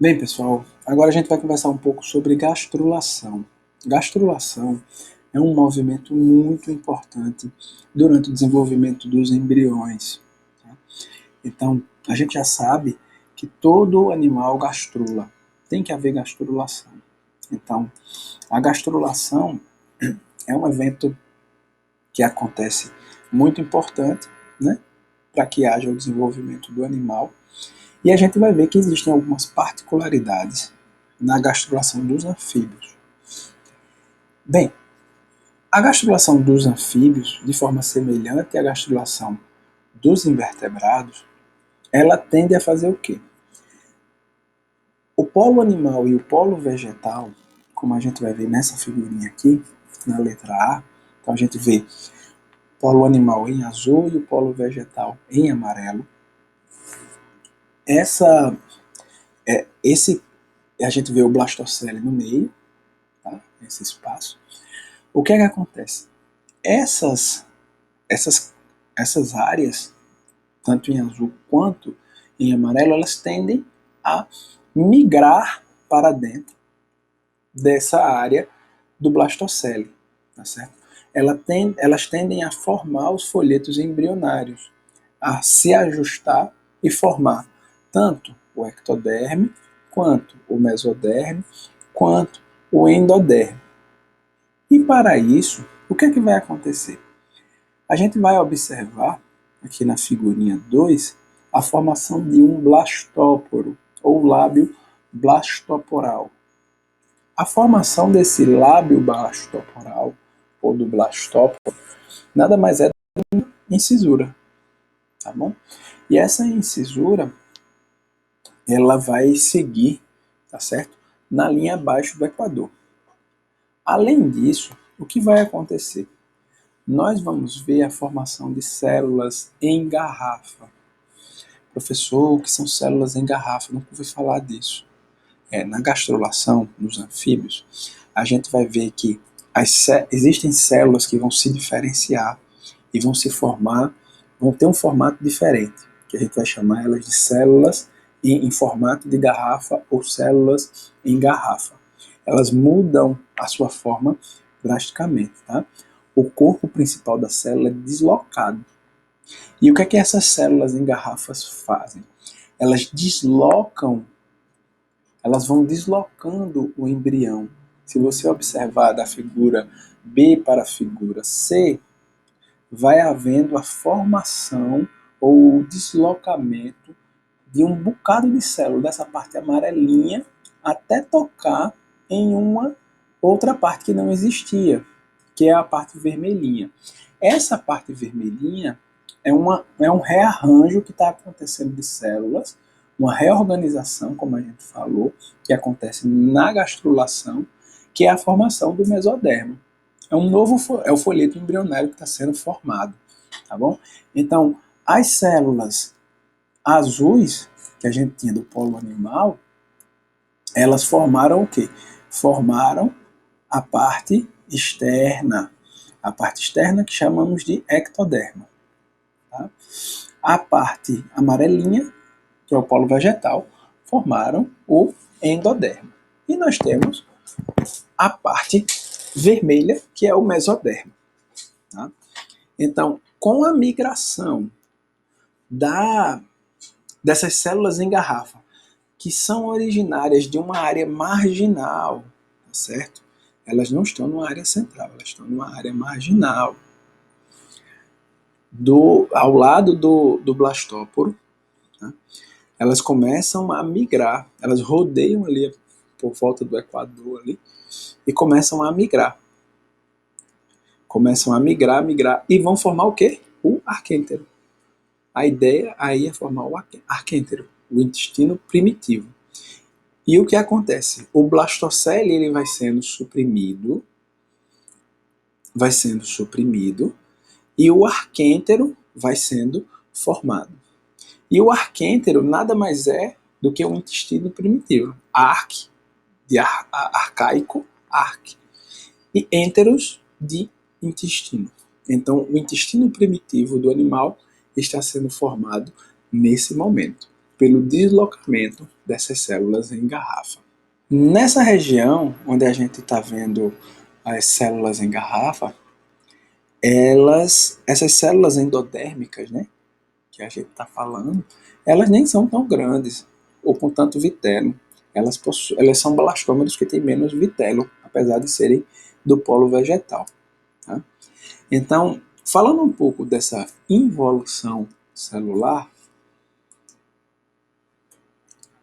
Bem, pessoal, agora a gente vai conversar um pouco sobre gastrulação. Gastrulação é um movimento muito importante durante o desenvolvimento dos embriões. Tá? Então, a gente já sabe que todo animal gastrula. Tem que haver gastrulação. Então, a gastrulação é um evento que acontece muito importante, né, para que haja o desenvolvimento do animal. E a gente vai ver que existem algumas particularidades na gastrulação dos anfíbios. Bem, a gastrulação dos anfíbios, de forma semelhante à gastrulação dos invertebrados, ela tende a fazer o quê? O polo animal e o polo vegetal, como a gente vai ver nessa figurinha aqui, na letra A, então a gente vê o polo animal em azul e o polo vegetal em amarelo. Esse a gente vê o blastocele no meio, tá? Esse espaço. O que é que acontece? Essas, essas, essas áreas, tanto em azul quanto em amarelo, elas tendem a migrar para dentro dessa área do blastocele, tá certo? Elas tendem a formar os folhetos embrionários, a se ajustar e formar tanto o ectoderme, quanto o mesoderme, quanto o endoderme. E para isso, o que é que vai acontecer? A gente vai observar, aqui na figurinha 2, a formação de um blastóporo, ou lábio blastoporal. A formação desse lábio blastoporal, ou do blastóporo, nada mais é do que uma incisura, tá bom? E essa incisura, ela vai seguir, tá certo? Na linha abaixo do equador. Além disso, o que vai acontecer? Nós vamos ver a formação de células em garrafa. Professor, o que são células em garrafa? Nunca ouvi falar disso. Na gastrulação, nos anfíbios, a gente vai ver que existem células que vão se diferenciar e vão se formar, vão ter um formato diferente, que a gente vai chamar elas de células em formato de garrafa ou células em garrafa. Elas mudam a sua forma drasticamente, tá? O corpo principal da célula é deslocado. E o que é que essas células em garrafas fazem? Elas deslocam, elas vão deslocando o embrião. Se você observar da figura B para a figura C, vai havendo a formação ou o deslocamento de um bocado de célula dessa parte amarelinha até tocar em uma outra parte que não existia, que é a parte vermelhinha. Essa parte vermelhinha é um rearranjo que está acontecendo de células, uma reorganização, como a gente falou, que acontece na gastrulação, que é a formação do mesodermo. É o folheto embrionário que está sendo formado, tá bom? Então, as células azuis que a gente tinha do polo animal, elas formaram o quê? Formaram a parte externa que chamamos de ectoderma. Tá? A parte amarelinha, que é o polo vegetal, formaram o endoderma. E nós temos a parte vermelha, que é o mesoderma. Tá? Então, com a migração dessas células em garrafa, que são originárias de uma área marginal, tá certo? Elas não estão numa área central, elas estão numa área marginal, ao lado do blastóporo, tá? Elas começam a migrar, elas rodeiam ali por volta do equador ali e começam a migrar. Começam a migrar e vão formar o quê? O arquêntero. A ideia aí é formar o arquêntero, o intestino primitivo. E o que acontece? O blastocele ele vai sendo suprimido e o arquêntero vai sendo formado. E o arquêntero nada mais é do que o intestino primitivo. Arque, de arcaico, arque. E enteros, de intestino. Então, o intestino primitivo do animal está sendo formado nesse momento, pelo deslocamento dessas células em garrafa. Nessa região onde a gente está vendo as células em garrafa, essas células endodérmicas, né, que a gente está falando, elas nem são tão grandes ou com tanto vitelo. Elas são blastômeros que têm menos vitelo, apesar de serem do polo vegetal. Tá? Então, falando um pouco dessa involução celular,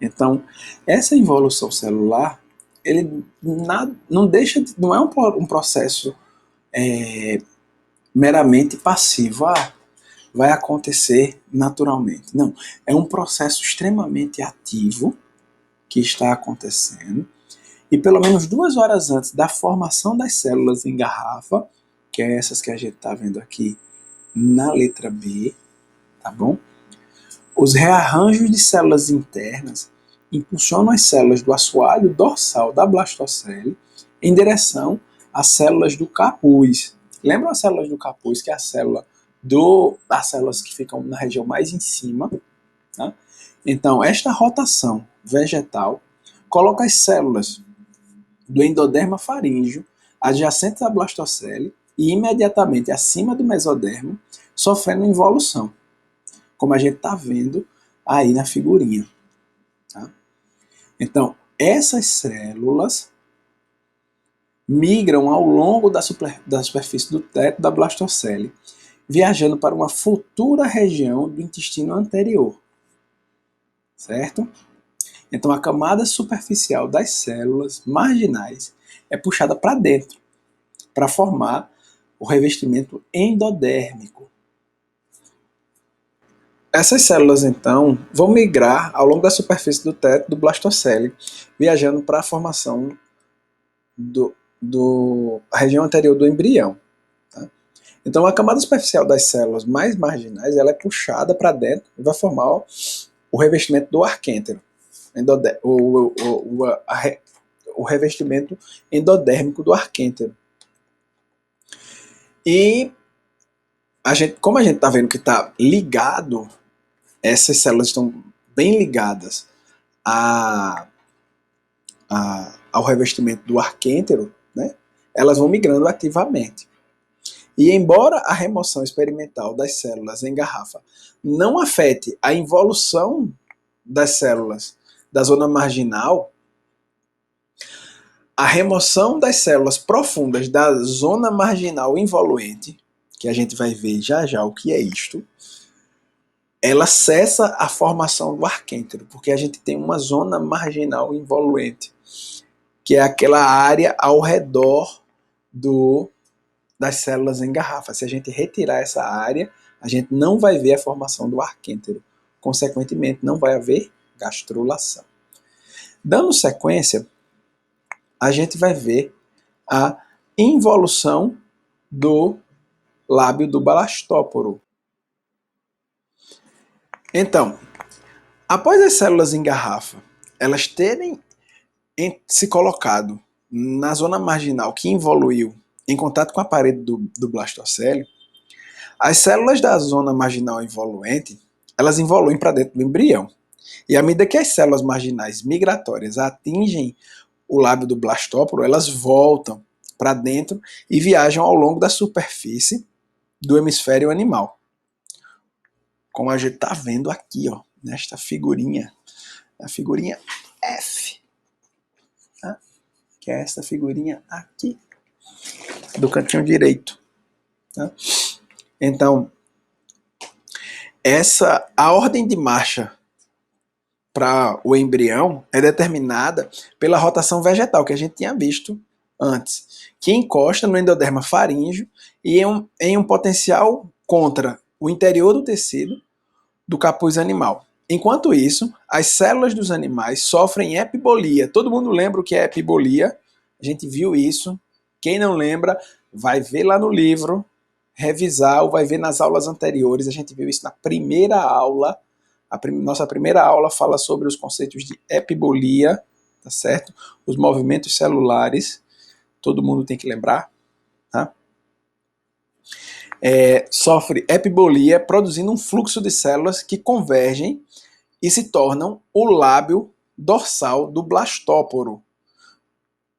então, essa involução celular, não é um processo meramente passivo. Vai acontecer naturalmente. Não, é um processo extremamente ativo que está acontecendo, e pelo menos 2 horas antes da formação das células em garrafa, que é essas que a gente está vendo aqui na letra B, tá bom? Os rearranjos de células internas impulsionam as células do assoalho dorsal da blastocele em direção às células do capuz. Lembram as células do capuz, que é a célula as células que ficam na região mais em cima? Tá? Então, esta rotação vegetal coloca as células do endoderma faríngeo adjacentes à blastocele e imediatamente acima do mesoderma, sofrendo involução, como a gente está vendo aí na figurinha. Tá? Então, essas células migram ao longo da superfície do teto da blastocele, viajando para uma futura região do intestino anterior. Certo? Então, a camada superficial das células marginais é puxada para dentro, para formar o revestimento endodérmico. Essas células, então, vão migrar ao longo da superfície do teto do blastocele, viajando para a formação da região anterior do embrião. Tá? Então, a camada superficial das células mais marginais ela é puxada para dentro e vai formar o revestimento do arquêntero, o revestimento endodérmico do arquêntero. E como a gente está vendo que está ligado, essas células estão bem ligadas ao revestimento do arquêntero, né? Elas vão migrando ativamente. E embora a remoção experimental das células em garrafa não afete a involução das células da zona marginal, a remoção das células profundas da zona marginal involuente, que a gente vai ver já já o que é isto, ela cessa a formação do arquêntero, porque a gente tem uma zona marginal involuente, que é aquela área ao redor das células em garrafa. Se a gente retirar essa área, a gente não vai ver a formação do arquêntero. Consequentemente, não vai haver gastrulação. Dando sequência, a gente vai ver a involução do lábio do blastóporo. Então, após as células em garrafa, elas terem se colocado na zona marginal que involuiu em contato com a parede do blastocele, as células da zona marginal involuente, elas involuem para dentro do embrião. E à medida que as células marginais migratórias atingem o lábio do blastóporo, elas voltam para dentro e viajam ao longo da superfície do hemisfério animal. Como a gente está vendo aqui, ó, nesta figurinha, a figurinha F, tá? Que é essa figurinha aqui, do cantinho direito. Tá? Então, a ordem de marcha para o embrião é determinada pela rotação vegetal que a gente tinha visto antes, que encosta no endoderma faríngeo e em um potencial contra o interior do tecido do capuz animal. Enquanto isso, as células dos animais sofrem epibolia. Todo mundo lembra o que é epibolia? A gente viu isso. Quem não lembra, vai ver lá no livro, revisar ou vai ver nas aulas anteriores. A gente viu isso na primeira aula. Nossa primeira aula fala sobre os conceitos de epibolia, tá certo? Os movimentos celulares. Todo mundo tem que lembrar, tá? Sofre epibolia, produzindo um fluxo de células que convergem e se tornam o lábio dorsal do blastóporo.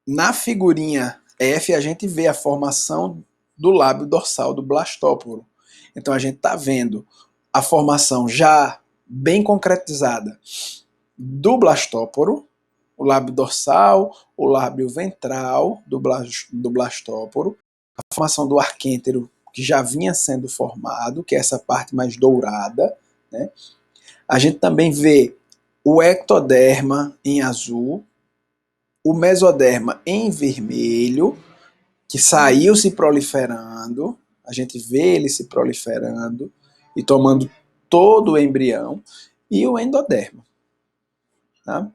Na figurinha F, a gente vê a formação do lábio dorsal do blastóporo. Então a gente está vendo a formação já bem concretizada do blastóporo, o lábio dorsal, o lábio ventral do blastóporo, a formação do arquêntero que já vinha sendo formado, que é essa parte mais dourada, né? A gente também vê o ectoderma em azul, o mesoderma em vermelho, que saiu se proliferando, a gente vê ele se proliferando e tomando todo o embrião, e o endoderma. Tá?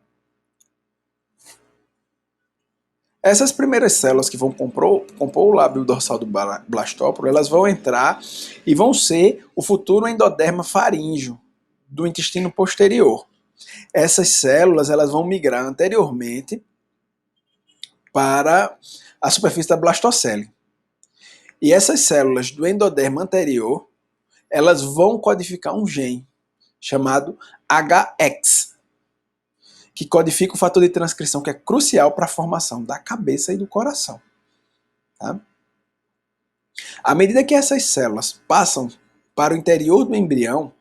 Essas primeiras células que vão compor o lábio dorsal do blastóporo, elas vão entrar e vão ser o futuro endoderma faríngeo do intestino posterior. Essas células elas vão migrar anteriormente para a superfície da blastocele. E essas células do endoderma anterior, elas vão codificar um gene chamado HX, que codifica o fator de transcrição que é crucial para a formação da cabeça e do coração. Tá? À medida que essas células passam para o interior do embrião,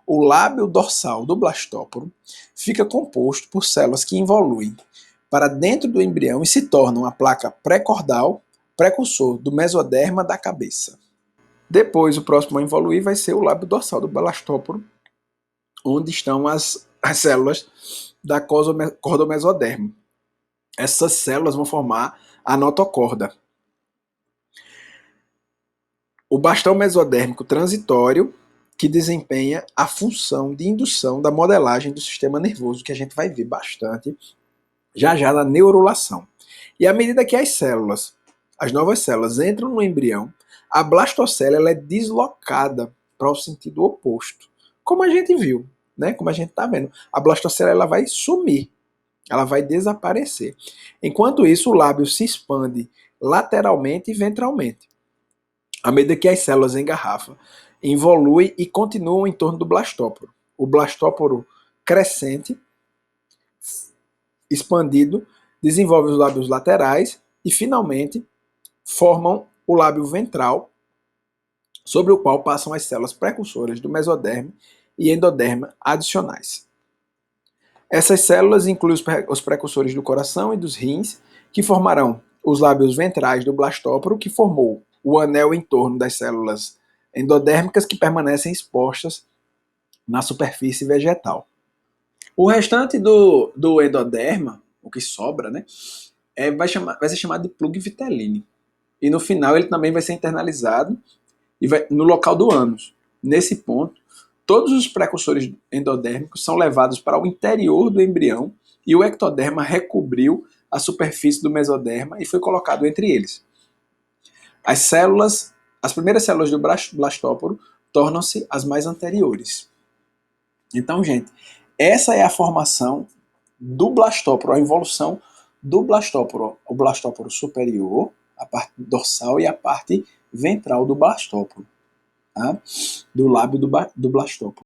o lábio dorsal do blastóporo fica composto por células que evoluem para dentro do embrião e se tornam a placa pré-cordal, precursor do mesoderma da cabeça. Depois, o próximo a evoluir vai ser o lábio dorsal do blastóporo, onde estão as células da cordomesoderma. Essas células vão formar a notocorda. O bastão mesodérmico transitório, que desempenha a função de indução da modelagem do sistema nervoso, que a gente vai ver bastante já já na neurulação. E à medida que as novas células entram no embrião, a blastocele ela é deslocada para o sentido oposto. Como a gente viu, né? Como a gente está vendo. A blastocele ela vai sumir, ela vai desaparecer. Enquanto isso, o lábio se expande lateralmente e ventralmente. À medida que as células engarrafam, evoluem e continuam em torno do blastóporo. O blastóporo crescente, expandido, desenvolve os lábios laterais e, finalmente, formam o lábio ventral, sobre o qual passam as células precursoras do mesoderma e endoderma adicionais. Essas células incluem os precursores do coração e dos rins, que formarão os lábios ventrais do blastóporo, que formou o anel em torno das células endodérmicas que permanecem expostas na superfície vegetal. O restante do endoderma, o que sobra, né, vai ser chamado de plug vitelline. E no final ele também vai ser internalizado e no local do ânus. Nesse ponto, todos os precursores endodérmicos são levados para o interior do embrião e o ectoderma recobriu a superfície do mesoderma e foi colocado entre eles. As primeiras células do blastóporo tornam-se as mais anteriores. Então, gente, essa é a formação do blastóporo, a evolução do blastóporo. O blastóporo superior, a parte dorsal e a parte ventral do blastóporo, tá? Do lábio do blastóporo.